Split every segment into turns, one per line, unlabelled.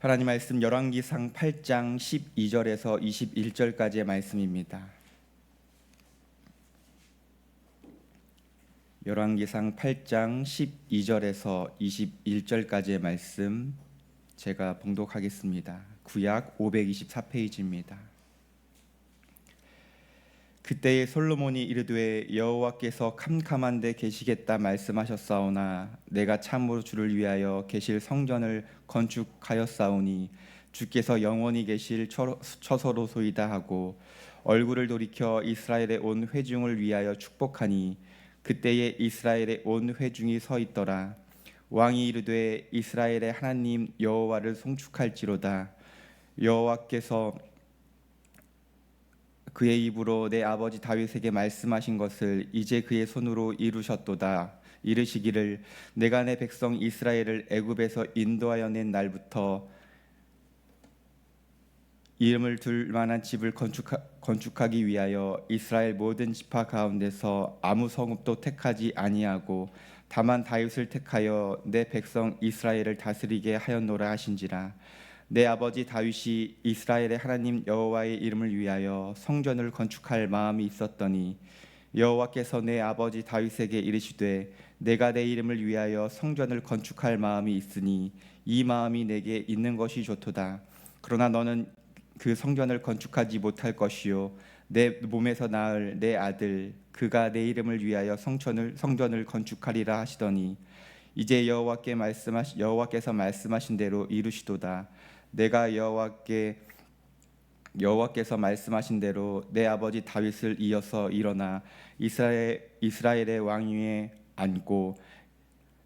하나님 말씀 열왕기상 8장 12절에서 21절까지의 말씀입니다. 열왕기상 8장 12절에서 21절까지의 말씀 제가 봉독하겠습니다. 구약 524페이지입니다. 그때에 솔로몬이 이르되 여호와께서 캄캄한 데 계시겠다 말씀하셨사오나 내가 참으로 주를 위하여 계실 성전을 건축하였사오니 주께서 영원히 계실 처소로소이다 하고 얼굴을 돌이켜 이스라엘의 온 회중을 위하여 축복하니 그때에 이스라엘의 온 회중이 서 있더라. 왕이 이르되 이스라엘의 하나님 여호와를 송축할지로다. 여호와께서 그의 입으로 내 아버지 다윗에게 말씀하신 것을 이제 그의 손으로 이루셨도다. 이르시기를 내가 내 백성 이스라엘을 애굽에서 인도하여 낸 날부터 이름을 둘 만한 집을 건축하기 위하여 이스라엘 모든 지파 가운데서 아무 성읍도 택하지 아니하고 다만 다윗을 택하여 내 백성 이스라엘을 다스리게 하였노라 하신지라. 내 아버지 다윗이 이스라엘의 하나님 여호와의 이름을 위하여 성전을 건축할 마음이 있었더니 여호와께서 내 아버지 다윗에게 이르시되 내가 내 이름을 위하여 성전을 건축할 마음이 있으니 이 마음이 내게 있는 것이 좋도다. 그러나 너는 그 성전을 건축하지 못할 것이요 내 몸에서 낳을 내 아들 그가 내 이름을 위하여 성전을 건축하리라 하시더니 이제 여호와께서 말씀하신 대로 이루시도다. 내가 여호와께서 말씀하신 대로 내 아버지 다윗을 이어서 일어나 이스라엘의 왕위에 앉고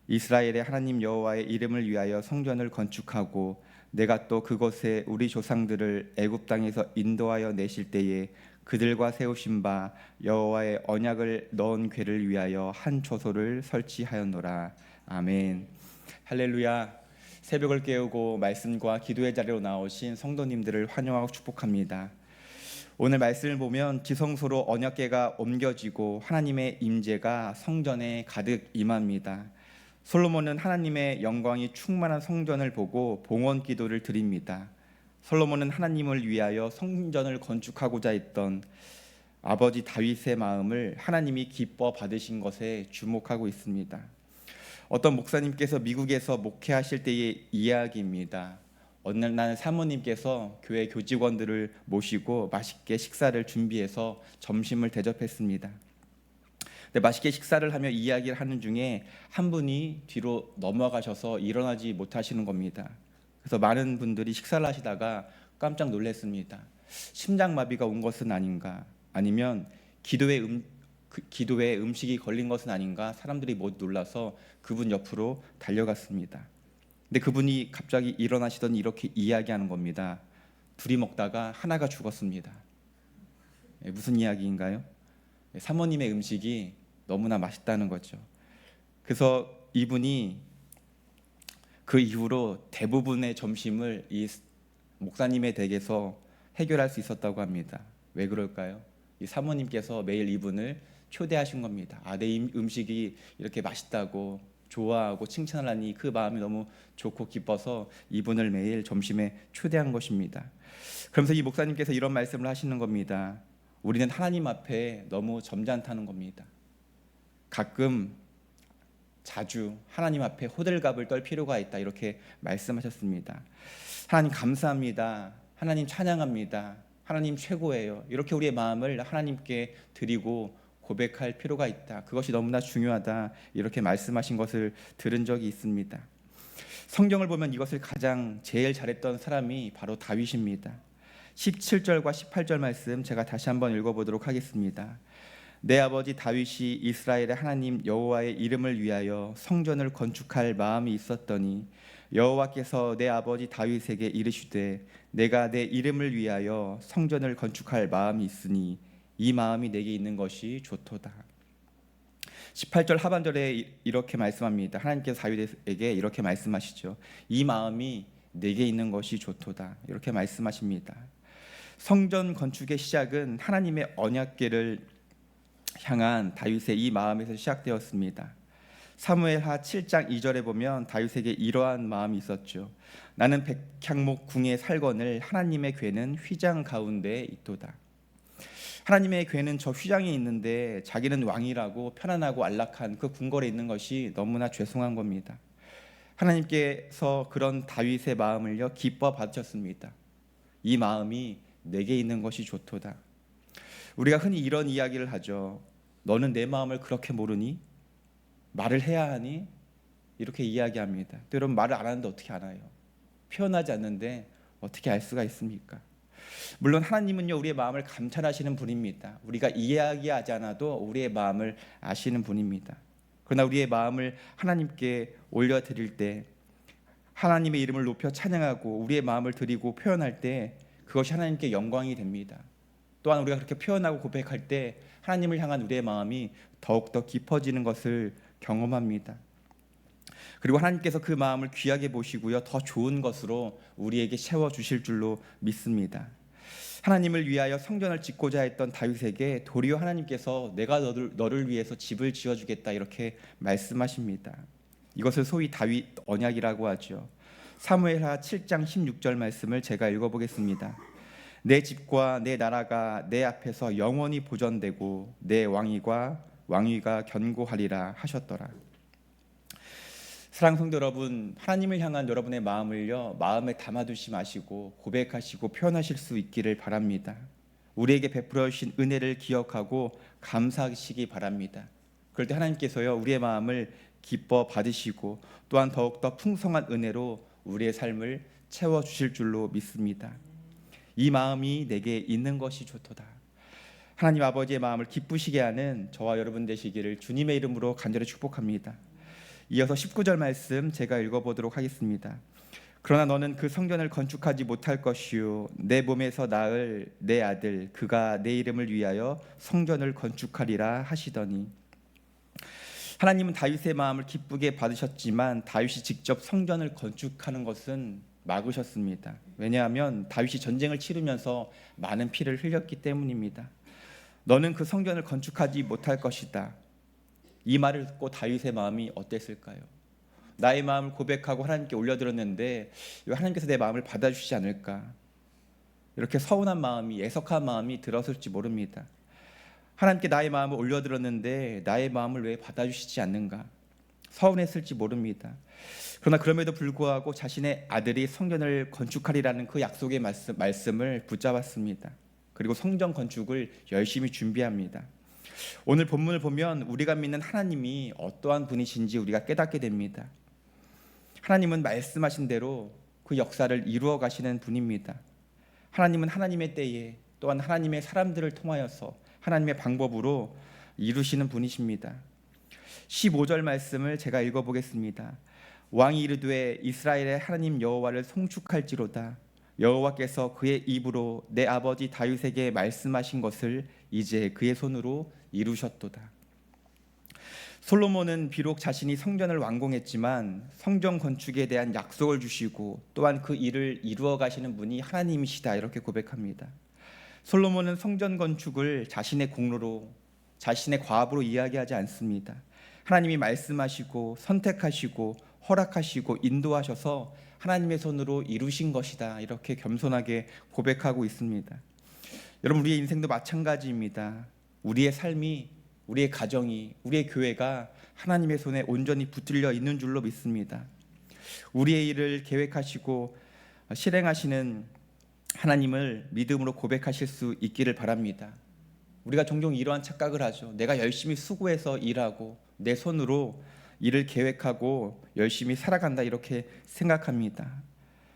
이스라엘의 하나님 여호와의 이름을 위하여 성전을 건축하고 내가 또 그곳에 우리 조상들을 애굽 땅에서 인도하여 내실 때에 그들과 세우신 바 여호와의 언약을 넣은 궤를 위하여 한 초소를 설치하였노라. 아멘. 할렐루야. 새벽을 깨우고 말씀과 기도의 자리로 나오신 성도님들을 환영하고 축복합니다. 오늘 말씀을 보면 지성소로 언약궤가 옮겨지고 하나님의 임재가 성전에 가득 임합니다. 솔로몬은 하나님의 영광이 충만한 성전을 보고 봉헌 기도를 드립니다. 솔로몬은 하나님을 위하여 성전을 건축하고자 했던 아버지 다윗의 마음을 하나님이 기뻐 받으신 것에 주목하고 있습니다. 어떤 목사님께서 미국에서 목회하실 때의 이야기입니다. 어느 날 사모님께서 교회 교직원들을 모시고 맛있게 식사를 준비해서 점심을 대접했습니다. 근데 맛있게 식사를 하며 이야기를 하는 중에 한 분이 뒤로 넘어가셔서 일어나지 못하시는 겁니다. 그래서 많은 분들이 식사를 하시다가 깜짝 놀랐습니다. 심장마비가 온 것은 아닌가, 아니면 기도에 음식이 걸린 것은 아닌가, 사람들이 못 놀라서 그분 옆으로 달려갔습니다. 근데 그분이 갑자기 일어나시더니 이렇게 이야기하는 겁니다. 둘이 먹다가 하나가 죽었습니다. 무슨 이야기인가요? 사모님의 음식이 너무나 맛있다는 거죠. 그래서 이분이 그 이후로 대부분의 점심을 이 목사님의 댁에서 해결할 수 있었다고 합니다. 왜 그럴까요? 이 사모님께서 매일 이분을 초대하신 겁니다. 내 음식이 이렇게 맛있다고 좋아하고 칭찬을 하니 그 마음이 너무 좋고 기뻐서 이분을 매일 점심에 초대한 것입니다. 그러면서 이 목사님께서 이런 말씀을 하시는 겁니다. 우리는 하나님 앞에 너무 점잖다는 겁니다. 자주 하나님 앞에 호들갑을 떨 필요가 있다, 이렇게 말씀하셨습니다. 하나님 감사합니다. 하나님 찬양합니다. 하나님 최고예요. 이렇게 우리의 마음을 하나님께 드리고 고백할 필요가 있다. 그것이 너무나 중요하다. 이렇게 말씀하신 것을 들은 적이 있습니다. 성경을 보면 이것을 제일 잘했던 사람이 바로 다윗입니다. 17절과 18절 말씀 제가 다시 한번 읽어보도록 하겠습니다. 내 아버지 다윗이 이스라엘의 하나님 여호와의 이름을 위하여 성전을 건축할 마음이 있었더니 여호와께서 내 아버지 다윗에게 이르시되 내가 내 이름을 위하여 성전을 건축할 마음이 있으니 이 마음이 내게 있는 것이 좋도다. 18절 하반절에 이렇게 말씀합니다. 하나님께서 다윗에게 이렇게 말씀하시죠. 이 마음이 내게 있는 것이 좋도다. 이렇게 말씀하십니다. 성전 건축의 시작은 하나님의 언약궤를 향한 다윗의 이 마음에서 시작되었습니다. 사무엘하 7장 2절에 보면 다윗에게 이러한 마음이 있었죠. 나는 백향목 궁에 살거늘 하나님의 궤는 휘장 가운데 있도다. 하나님의 궤는 저 휘장에 있는데 자기는 왕이라고 편안하고 안락한 그 궁궐에 있는 것이 너무나 죄송한 겁니다. 하나님께서 그런 다윗의 마음을요 기뻐 받으셨습니다. 이 마음이 내게 있는 것이 좋도다. 우리가 흔히 이런 이야기를 하죠. 너는 내 마음을 그렇게 모르니? 말을 해야 하니? 이렇게 이야기합니다. 또 여러분, 말을 안 하는데 어떻게 알아요? 표현하지 않는데 어떻게 알 수가 있습니까? 물론 하나님은요 우리의 마음을 감찰하시는 분입니다. 우리가 이야기하지 않아도 우리의 마음을 아시는 분입니다. 그러나 우리의 마음을 하나님께 올려드릴 때, 하나님의 이름을 높여 찬양하고 우리의 마음을 드리고 표현할 때 그것이 하나님께 영광이 됩니다. 또한 우리가 그렇게 표현하고 고백할 때 하나님을 향한 우리의 마음이 더욱더 깊어지는 것을 경험합니다. 그리고 하나님께서 그 마음을 귀하게 보시고요 더 좋은 것으로 우리에게 채워주실 줄로 믿습니다. 하나님을 위하여 성전을 짓고자 했던 다윗에게 도리어 하나님께서 내가 너를 위해서 집을 지어주겠다 이렇게 말씀하십니다. 이것을 소위 다윗 언약이라고 하죠. 사무엘하 7장 16절 말씀을 제가 읽어보겠습니다. 내 집과 내 나라가 내 앞에서 영원히 보존되고 내 왕위가 견고하리라 하셨더라. 사랑하는 성도 여러분, 하나님을 향한 여러분의 마음을요 마음에 담아두지 마시고 고백하시고 표현하실 수 있기를 바랍니다. 우리에게 베풀어 주신 은혜를 기억하고 감사하시기 바랍니다. 그럴 때 하나님께서요 우리의 마음을 기뻐 받으시고 또한 더욱더 풍성한 은혜로 우리의 삶을 채워주실 줄로 믿습니다. 이 마음이 내게 있는 것이 좋도다. 하나님 아버지의 마음을 기쁘시게 하는 저와 여러분 되시기를 주님의 이름으로 간절히 축복합니다. 이어서 19절 말씀 제가 읽어보도록 하겠습니다. 그러나 너는 그 성전을 건축하지 못할 것이요 내 몸에서 낳을 내 아들 그가 내 이름을 위하여 성전을 건축하리라 하시더니. 하나님은 다윗의 마음을 기쁘게 받으셨지만 다윗이 직접 성전을 건축하는 것은 막으셨습니다. 왜냐하면 다윗이 전쟁을 치르면서 많은 피를 흘렸기 때문입니다. 너는 그 성전을 건축하지 못할 것이다. 이 말을 듣고 다윗의 마음이 어땠을까요? 나의 마음을 고백하고 하나님께 올려드렸는데 하나님께서 내 마음을 받아주시지 않을까? 이렇게 서운한 마음이, 애석한 마음이 들었을지 모릅니다. 하나님께 나의 마음을 올려드렸는데 나의 마음을 왜 받아주시지 않는가? 서운했을지 모릅니다. 그러나 그럼에도 불구하고 자신의 아들이 성전을 건축하리라는 그 약속의 말씀을 붙잡았습니다. 그리고 성전 건축을 열심히 준비합니다. 오늘 본문을 보면 우리가 믿는 하나님이 어떠한 분이신지 우리가 깨닫게 됩니다. 하나님은 말씀하신 대로 그 역사를 이루어 가시는 분입니다. 하나님은 하나님의 때에 또한 하나님의 사람들을 통하여서 하나님의 방법으로 이루시는 분이십니다. 15절 말씀을 제가 읽어보겠습니다. 왕이 이르되 이스라엘의 하나님 여호와를 송축할지로다. 여호와께서 그의 입으로 내 아버지 다윗에게 말씀하신 것을 이제 그의 손으로 이루셨도다. 솔로몬은 비록 자신이 성전을 완공했지만 성전 건축에 대한 약속을 주시고 또한 그 일을 이루어 가시는 분이 하나님이시다 이렇게 고백합니다. 솔로몬은 성전 건축을 자신의 공로로 자신의 과업으로 이야기하지 않습니다. 하나님이 말씀하시고 선택하시고 허락하시고 인도하셔서 하나님의 손으로 이루신 것이다 이렇게 겸손하게 고백하고 있습니다. 여러분, 우리의 인생도 마찬가지입니다. 우리의 삶이, 우리의 가정이, 우리의 교회가 하나님의 손에 온전히 붙들려 있는 줄로 믿습니다. 우리의 일을 계획하시고 실행하시는 하나님을 믿음으로 고백하실 수 있기를 바랍니다. 우리가 종종 이러한 착각을 하죠. 내가 열심히 수고해서 일하고 내 손으로 일을 계획하고 열심히 살아간다 이렇게 생각합니다.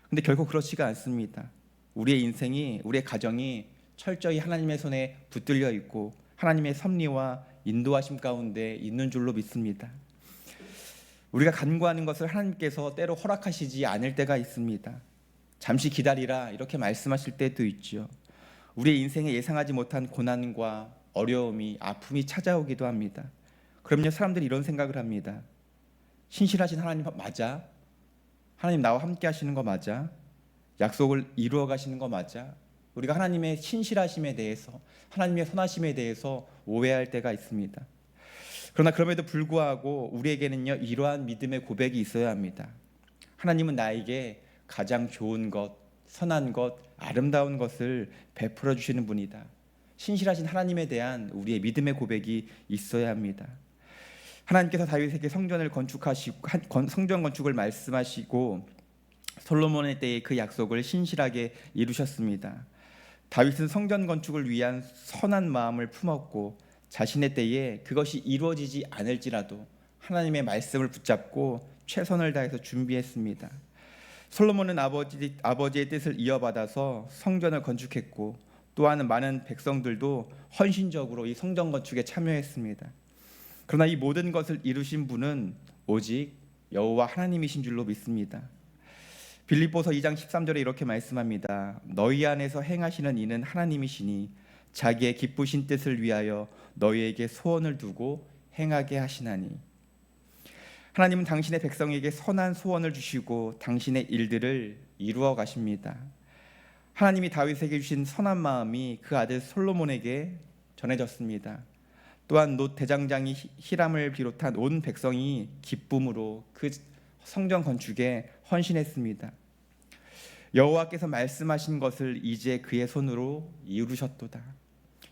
근데 결코 그렇지가 않습니다. 우리의 인생이, 우리의 가정이 철저히 하나님의 손에 붙들려 있고 하나님의 섭리와 인도하심 가운데 있는 줄로 믿습니다. 우리가 간구하는 것을 하나님께서 때로 허락하시지 않을 때가 있습니다. 잠시 기다리라 이렇게 말씀하실 때도 있죠. 우리의 인생에 예상하지 못한 고난과 어려움이, 아픔이 찾아오기도 합니다. 그럼요, 사람들이 이런 생각을 합니다. 신실하신 하나님 맞아? 하나님 나와 함께 하시는 거 맞아? 약속을 이루어 가시는 거 맞아? 우리가 하나님의 신실하심에 대해서, 하나님의 선하심에 대해서 오해할 때가 있습니다. 그러나 그럼에도 불구하고 우리에게는요, 이러한 믿음의 고백이 있어야 합니다. 하나님은 나에게 가장 좋은 것, 선한 것, 아름다운 것을 베풀어 주시는 분이다. 신실하신 하나님에 대한 우리의 믿음의 고백이 있어야 합니다. 하나님께서 다윗에게 성전을 건축하시고 성전 건축을 말씀하시고 솔로몬의 때에 그 약속을 신실하게 이루셨습니다. 다윗은 성전 건축을 위한 선한 마음을 품었고 자신의 때에 그것이 이루어지지 않을지라도 하나님의 말씀을 붙잡고 최선을 다해서 준비했습니다. 솔로몬은 아버지의 뜻을 이어받아서 성전을 건축했고 또한 많은 백성들도 헌신적으로 이 성전 건축에 참여했습니다. 그러나 이 모든 것을 이루신 분은 오직 여호와 하나님이신 줄로 믿습니다. 빌립보서 2장 13절에 이렇게 말씀합니다. 너희 안에서 행하시는 이는 하나님이시니 자기의 기쁘신 뜻을 위하여 너희에게 소원을 두고 행하게 하시나니. 하나님은 당신의 백성에게 선한 소원을 주시고 당신의 일들을 이루어 가십니다. 하나님이 다윗에게 주신 선한 마음이 그 아들 솔로몬에게 전해졌습니다. 또한 놋 대장장이 히람을 비롯한 온 백성이 기쁨으로 그 성전 건축에 헌신했습니다. 여호와께서 말씀하신 것을 이제 그의 손으로 이루셨도다.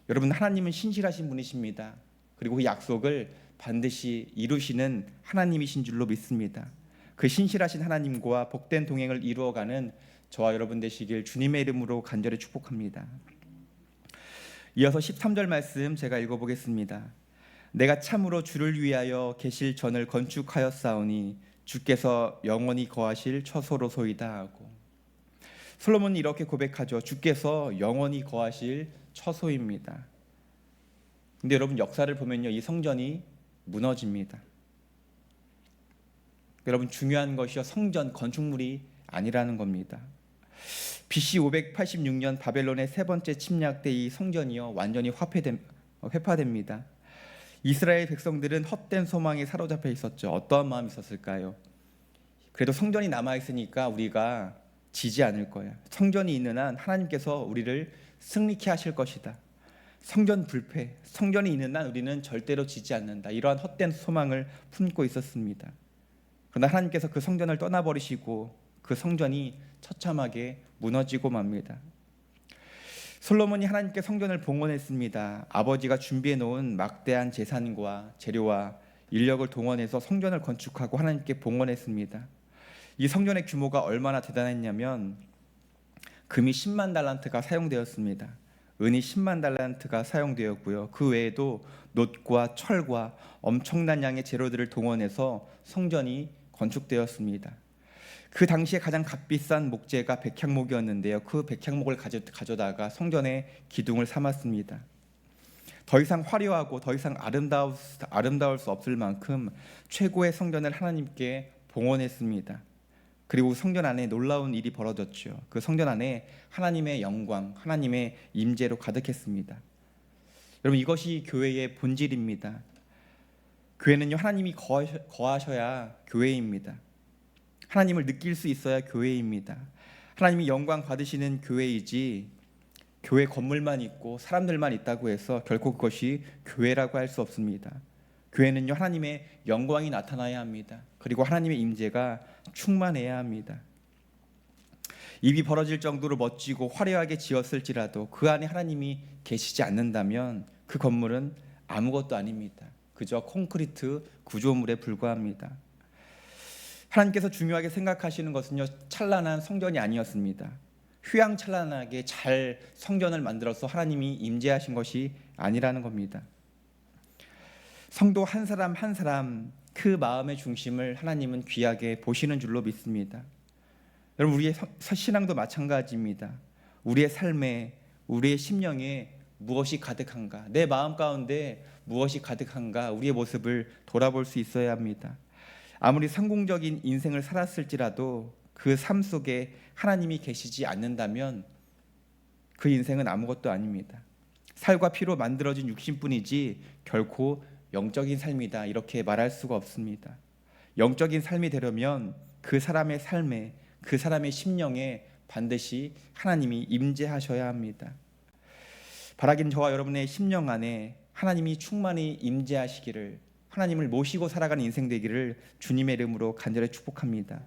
여러분, 하나님은 신실하신 분이십니다. 그리고 그 약속을 반드시 이루시는 하나님이신 줄로 믿습니다. 그 신실하신 하나님과 복된 동행을 이루어가는 저와 여러분 되시길 주님의 이름으로 간절히 축복합니다. 이어서 13절 말씀 제가 읽어보겠습니다. 내가 참으로 주를 위하여 계실 전을 건축하였사오니 주께서 영원히 거하실 처소로소이다 하고, 솔로몬이 이렇게 고백하죠. 주께서 영원히 거하실 처소입니다. 근데 여러분, 역사를 보면요, 이 성전이 무너집니다. 여러분, 중요한 것이요, 성전 건축물이 아니라는 겁니다. BC 586년 바벨론의 세 번째 침략 때 이 성전이요 완전히 회파됩니다. 이스라엘 백성들은 헛된 소망에 사로잡혀 있었죠. 어떠한 마음이 있었을까요? 그래도 성전이 남아 있으니까 우리가 지지 않을 거야. 성전이 있는 한 하나님께서 우리를 승리케 하실 것이다. 성전 불패, 성전이 있는 한 우리는 절대로 지지 않는다. 이러한 헛된 소망을 품고 있었습니다. 그러나 하나님께서 그 성전을 떠나버리시고 그 성전이 처참하게 무너지고 맙니다. 솔로몬이 하나님께 성전을 봉헌했습니다. 아버지가 준비해 놓은 막대한 재산과 재료와 인력을 동원해서 성전을 건축하고 하나님께 봉헌했습니다. 이 성전의 규모가 얼마나 대단했냐면 금이 10만 달란트가 사용되었습니다. 은이 10만 달란트가 사용되었고요. 그 외에도 놋과 철과 엄청난 양의 재료들을 동원해서 성전이 건축되었습니다. 그 당시에 가장 값비싼 목재가 백향목이었는데요. 그 백향목을 가져다가 성전의 기둥을 삼았습니다. 더 이상 화려하고 더 이상 아름다울 수 없을 만큼 최고의 성전을 하나님께 봉헌했습니다. 그리고 성전 안에 놀라운 일이 벌어졌죠. 그 성전 안에 하나님의 영광, 하나님의 임재로 가득했습니다. 여러분, 이것이 교회의 본질입니다. 교회는요, 하나님이 거하셔야 교회입니다. 하나님을 느낄 수 있어야 교회입니다. 하나님이 영광 받으시는 교회이지 교회 건물만 있고 사람들만 있다고 해서 결코 그것이 교회라고 할 수 없습니다. 교회는요, 하나님의 영광이 나타나야 합니다. 그리고 하나님의 임재가 충만해야 합니다. 입이 벌어질 정도로 멋지고 화려하게 지었을지라도 그 안에 하나님이 계시지 않는다면 그 건물은 아무것도 아닙니다. 그저 콘크리트 구조물에 불과합니다. 하나님께서 중요하게 생각하시는 것은요, 찬란한 성전이 아니었습니다. 휘황찬란하게 잘 성전을 만들어서 하나님이 임재하신 것이 아니라는 겁니다. 성도 한 사람 한 사람 그 마음의 중심을 하나님은 귀하게 보시는 줄로 믿습니다. 여러분, 우리의 신앙도 마찬가지입니다. 우리의 삶에, 우리의 심령에 무엇이 가득한가, 내 마음 가운데 무엇이 가득한가, 우리의 모습을 돌아볼 수 있어야 합니다. 아무리 성공적인 인생을 살았을지라도 그 삶 속에 하나님이 계시지 않는다면 그 인생은 아무것도 아닙니다. 살과 피로 만들어진 육신뿐이지 결코 영적인 삶이다 이렇게 말할 수가 없습니다. 영적인 삶이 되려면 그 사람의 삶에, 그 사람의 심령에 반드시 하나님이 임재하셔야 합니다. 바라긴 저와 여러분의 심령 안에 하나님이 충만히 임재하시기를, 하나님을 모시고 살아가는 인생 되기를 주님의 이름으로 간절히 축복합니다.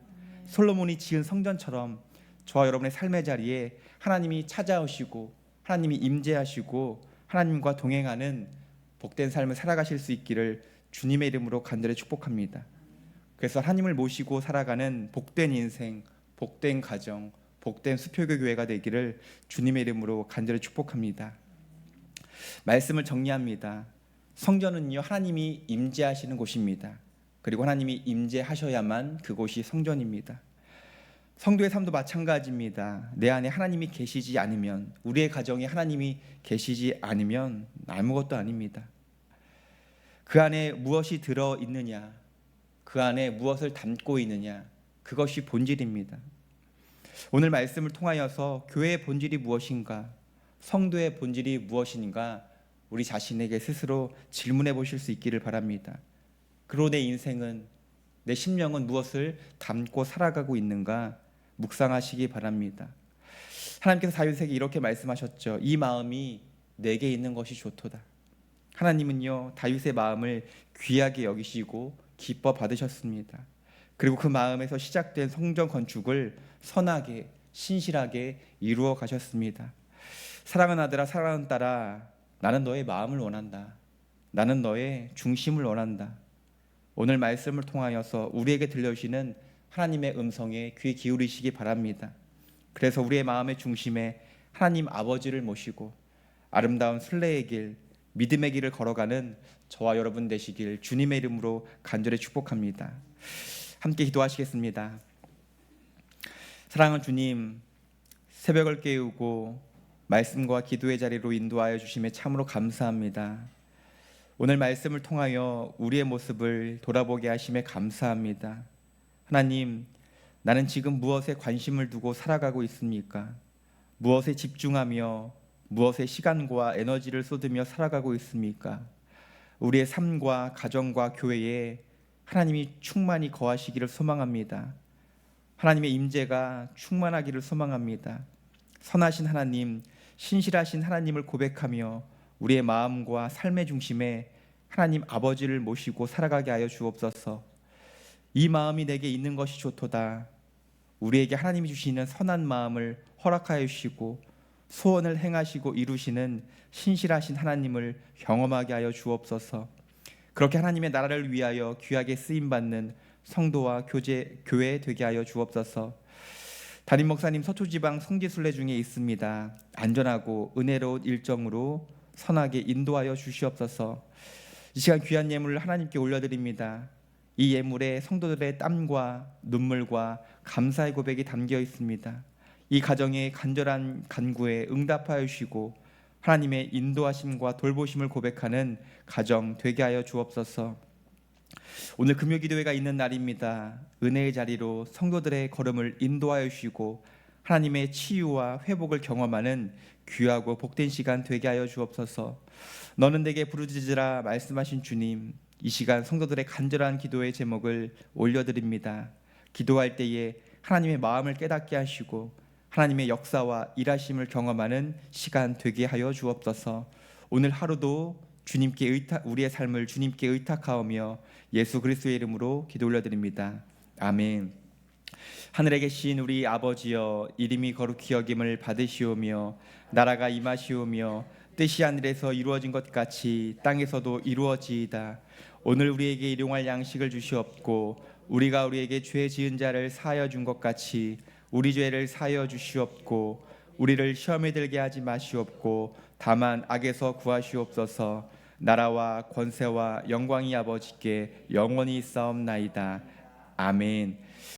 솔로몬이 지은 성전처럼 저와 여러분의 삶의 자리에 하나님이 찾아오시고 하나님이 임재하시고 하나님과 동행하는 복된 삶을 살아가실 수 있기를 주님의 이름으로 간절히 축복합니다. 그래서 하나님을 모시고 살아가는 복된 인생, 복된 가정, 복된 수표교 교회가 되기를 주님의 이름으로 간절히 축복합니다. 말씀을 정리합니다. 성전은요, 하나님이 임재하시는 곳입니다. 그리고 하나님이 임재하셔야만 그곳이 성전입니다. 성도의 삶도 마찬가지입니다. 내 안에 하나님이 계시지 않으면, 우리의 가정에 하나님이 계시지 않으면 아무것도 아닙니다. 그 안에 무엇이 들어있느냐, 그 안에 무엇을 담고 있느냐, 그것이 본질입니다. 오늘 말씀을 통하여서 교회의 본질이 무엇인가, 성도의 본질이 무엇인가 우리 자신에게 스스로 질문해 보실 수 있기를 바랍니다. 그리고 내 인생은, 내 심령은 무엇을 담고 살아가고 있는가 묵상하시기 바랍니다. 하나님께서 다윗에게 이렇게 말씀하셨죠. 이 마음이 내게 있는 것이 좋도다. 하나님은요, 다윗의 마음을 귀하게 여기시고 기뻐 받으셨습니다. 그리고 그 마음에서 시작된 성전 건축을 선하게 신실하게 이루어 가셨습니다. 사랑하는 아들아, 사랑하는 딸아, 나는 너의 마음을 원한다. 나는 너의 중심을 원한다. 오늘 말씀을 통하여서 우리에게 들려주시는 하나님의 음성에 귀 기울이시기 바랍니다. 그래서 우리의 마음의 중심에 하나님 아버지를 모시고 아름다운 순례의 길, 믿음의 길을 걸어가는 저와 여러분 되시길 주님의 이름으로 간절히 축복합니다. 함께 기도하시겠습니다. 사랑하는 주님, 새벽을 깨우고 말씀과 기도의 자리로 인도하여 주심에 참으로 감사합니다. 오늘 말씀을 통하여 우리의 모습을 돌아보게 하심에 감사합니다. 하나님, 나는 지금 무엇에 관심을 두고 살아가고 있습니까? 무엇에 집중하며 무엇에 시간과 에너지를 쏟으며 살아가고 있습니까? 우리의 삶과 가정과 교회에 하나님이 충만히 거하시기를 소망합니다. 하나님의 임재가 충만하기를 소망합니다. 선하신 하나님, 신실하신 하나님을 고백하며 우리의 마음과 삶의 중심에 하나님 아버지를 모시고 살아가게 하여 주옵소서. 이 마음이 내게 있는 것이 좋도다. 우리에게 하나님이 주시는 선한 마음을 허락하여 주시고 소원을 행하시고 이루시는 신실하신 하나님을 경험하게 하여 주옵소서. 그렇게 하나님의 나라를 위하여 귀하게 쓰임받는 성도와 교회 되게 하여 주옵소서. 담임 목사님 서초지방 성지순례 중에 있습니다. 안전하고 은혜로운 일정으로 선하게 인도하여 주시옵소서. 이 시간 귀한 예물을 하나님께 올려드립니다. 이 예물에 성도들의 땀과 눈물과 감사의 고백이 담겨 있습니다. 이 가정의 간절한 간구에 응답하여 주시고 하나님의 인도하심과 돌보심을 고백하는 가정 되게 하여 주옵소서. 오늘 금요기도회가 있는 날입니다. 은혜의 자리로 성도들의 걸음을 인도하여 주시고 하나님의 치유와 회복을 경험하는 귀하고 복된 시간 되게 하여 주옵소서. 너는 내게 부르짖으라 말씀하신 주님, 이 시간 성도들의 간절한 기도의 제목을 올려드립니다. 기도할 때에 하나님의 마음을 깨닫게 하시고 하나님의 역사와 일하심을 경험하는 시간 되게 하여 주옵소서. 오늘 하루도 우리의 삶을 주님께 의탁하오며 예수 그리스도의 이름으로 기도 올려드립니다. 아멘. 하늘에 계신 우리 아버지여, 이름이 거룩히 여김을 받으시오며 나라가 임하시오며 뜻이 하늘에서 이루어진 것 같이 땅에서도 이루어지이다. 오늘 우리에게 일용할 양식을 주시옵고 우리가 우리에게 죄 지은 자를 사하여 준 것 같이 우리 죄를 사하여 주시옵고 우리를 시험에 들게 하지 마시옵고 다만 악에서 구하시옵소서. 나라와 권세와 영광이 아버지께 영원히 있사옵나이다. 아멘.